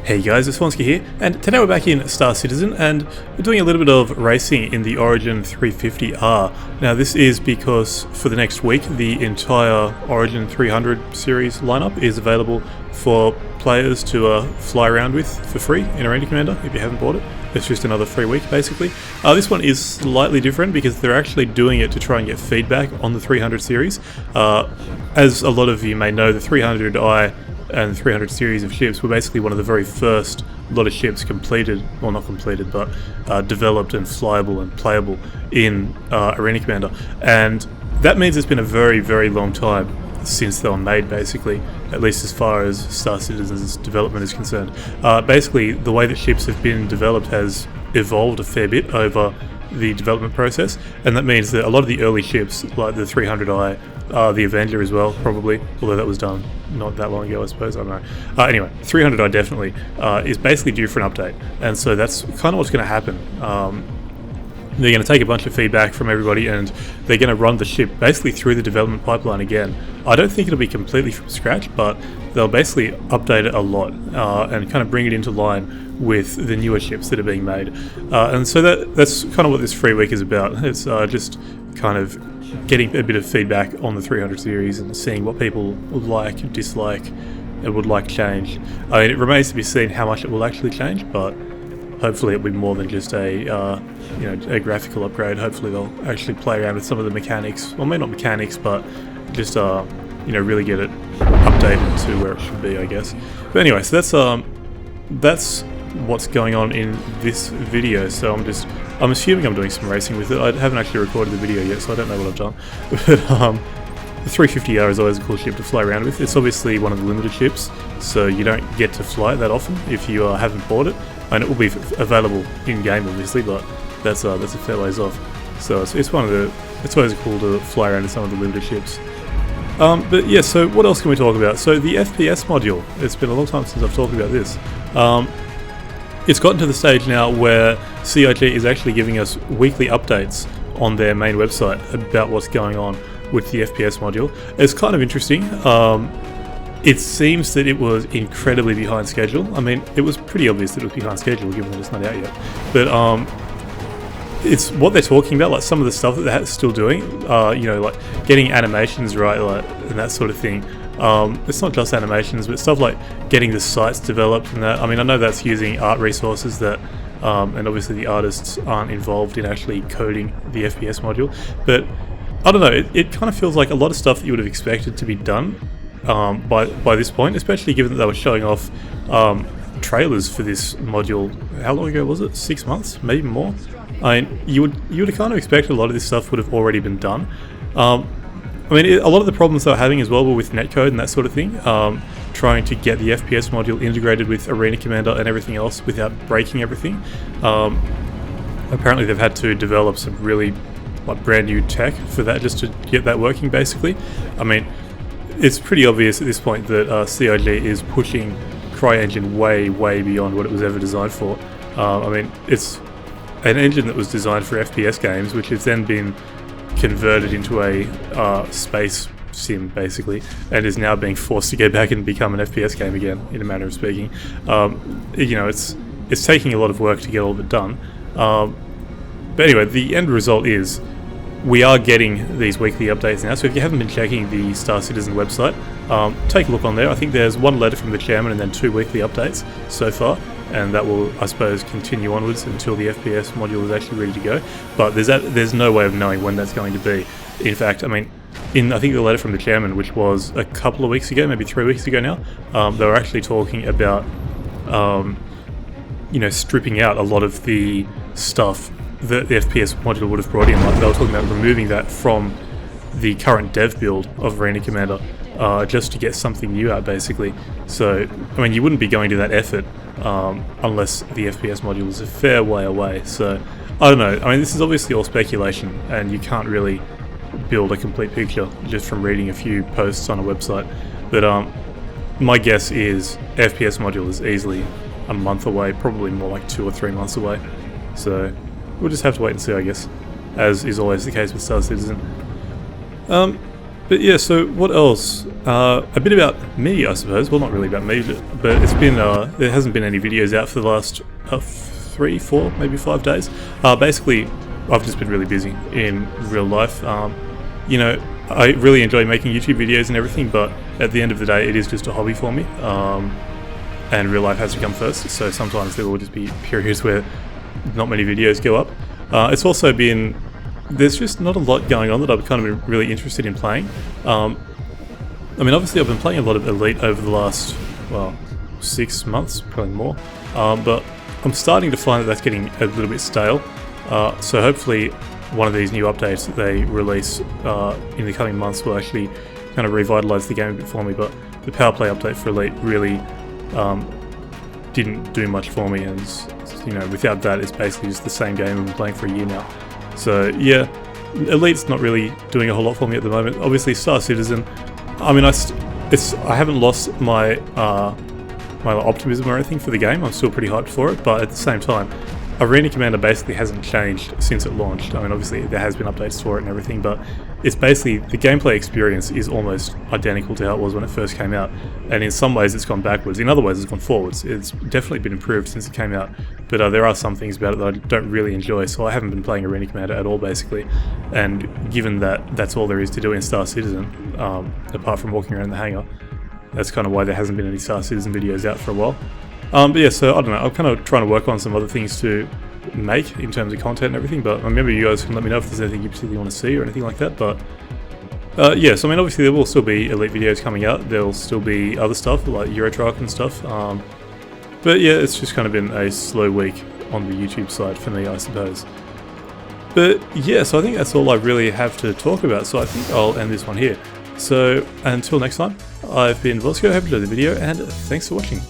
Hey guys, it's Vornskyr here, and today we're back in Star Citizen, and we're doing a little bit of racing in the Origin 350R. Now this is because for the next week, the entire Origin 300 series lineup is available for players to fly around with for free in Arena Commander if you haven't bought it. It's just another free week basically. This one is slightly different because they're actually doing it to try and get feedback on the 300 series. As a lot of you may know, the 300i and the 300 series of ships were basically one of the very first lot of ships completed, well not completed, but developed and flyable and playable in Arena Commander. And that means it's been a very, very long time since they were made basically, at least as far as Star Citizen's development is concerned. Basically, the way that ships have been developed has evolved a fair bit over the development process, and that means that a lot of the early ships, like the 300i, the Avenger as well, probably, although that was done not that long ago, I suppose, I don't know. Anyway, 300i definitely is basically due for an update, and so that's kind of what's going to happen. They're going to take a bunch of feedback from everybody, and they're going to run the ship basically through the development pipeline again. I don't think it'll be completely from scratch, but they'll basically update it a lot and kind of bring it into line with the newer ships that are being made. And so that's kind of what this free week is about. It's just kind of getting a bit of feedback on the 300 series and seeing what people would like, dislike, and would like change. I mean, it remains to be seen how much it will actually change, but hopefully it'll be more than just a a graphical upgrade. Hopefully they'll actually play around with some of the mechanics, well maybe not mechanics, but just really get it updated to where it should be, I guess. But anyway, so that's what's going on in this video. So I'm assuming I'm doing some racing with it. I haven't actually recorded the video yet, so I don't know what I've done. But the 350R is always a cool ship to fly around with. It's obviously one of the limited ships, so you don't get to fly it that often if you haven't bought it. And it will be available in game, obviously, but that's a fair ways off. So it's always cool to fly around in some of the limited ships. But yeah, so what else can we talk about? So the FPS module. It's been a long time since I've talked about this. It's gotten to the stage now where CIG is actually giving us weekly updates on their main website about what's going on with the FPS module. It's kind of interesting. It seems that it was incredibly behind schedule. I mean, it was pretty obvious that it was behind schedule given that it's not out yet. But it's what they're talking about, like some of the stuff that they're still doing, like getting animations right, like, and that sort of thing. It's not just animations, but stuff like getting the sites developed and that. I mean, I know that's using art resources that, and obviously the artists aren't involved in actually coding the FPS module. But I don't know, it kind of feels like a lot of stuff that you would have expected to be done by this point, especially given that they were showing off trailers for this module. How long ago was it? 6 months, maybe more. I mean, you would have kind of expected a lot of this stuff would have already been done. I mean, a lot of the problems they were having as well were with netcode and that sort of thing, trying to get the FPS module integrated with Arena Commander and everything else without breaking everything. Apparently they've had to develop some really brand new tech for that just to get that working basically. I mean, it's pretty obvious at this point that CIG is pushing CryEngine way, way beyond what it was ever designed for. I mean, it's an engine that was designed for FPS games, which has then been converted into a space sim basically, and is now being forced to go back and become an FPS game again, in a manner of speaking. It's taking a lot of work to get all of it done. But anyway, the end result is we are getting these weekly updates now, so if you haven't been checking the Star Citizen website, take a look on there. I think there's one letter from the chairman and then 2 weekly updates so far, and that will, I suppose, continue onwards until the FPS module is actually ready to go. But there's no way of knowing when that's going to be. In fact, I mean, I think the letter from the chairman, which was a couple of weeks ago, maybe 3 weeks ago now, they were actually talking about stripping out a lot of the stuff that the FPS module would have brought in. Like, they were talking about removing that from the current dev build of Arena Commander, just to get something new out basically. So, I mean, you wouldn't be going to that effort unless the FPS module is a fair way away. So, I don't know. I mean, this is obviously all speculation, and you can't really build a complete picture just from reading a few posts on a website. But my guess is FPS module is easily a month away, probably more like 2 or 3 months away. So we'll just have to wait and see, I guess, as is always the case with Star Citizen. But yeah, so what else? A bit about me, I suppose. Well, not really about me, but it's been there hasn't been any videos out for the last 3, 4, maybe 5 days. Basically, I've just been really busy in real life. You know, I really enjoy making YouTube videos and everything, but at the end of the day, it is just a hobby for me. And real life has to come first. So sometimes there will just be periods where not many videos go up. It's also been, there's just not a lot going on that I've kind of been really interested in playing. I mean, obviously I've been playing a lot of Elite over the last, well, 6 months, probably more. But I'm starting to find that that's getting a little bit stale. So hopefully one of these new updates that they release in the coming months will actually kind of revitalise the game a bit for me. But the Power Play update for Elite really didn't do much for me, and you know, without that, it's basically just the same game I've been playing for a year now. So yeah, Elite's not really doing a whole lot for me at the moment. Obviously, Star Citizen. I mean, I haven't lost my my optimism or anything for the game. I'm still pretty hyped for it, but at the same time, Arena Commander basically hasn't changed since it launched. I mean, obviously there has been updates for it and everything, but it's basically, the gameplay experience is almost identical to how it was when it first came out. And in some ways it's gone backwards, in other ways it's gone forwards. It's definitely been improved since it came out, but there are some things about it that I don't really enjoy, so I haven't been playing Arena Commander at all, basically. And given that that's all there is to do in Star Citizen, apart from walking around the hangar, that's kind of why there hasn't been any Star Citizen videos out for a while. But yeah, so I don't know, I'm kind of trying to work on some other things to make in terms of content and everything, but remember, you guys can let me know if there's anything you particularly want to see or anything like that. But yeah, so I mean, obviously there will still be Elite videos coming out, there'll still be other stuff like Eurotruck and stuff, but yeah, it's just kind of been a slow week on the YouTube side for me, I suppose. But yeah, so I think that's all I really have to talk about, so I think I'll end this one here. So until next time, I've been Vornskyr, hope you enjoyed the video, and thanks for watching.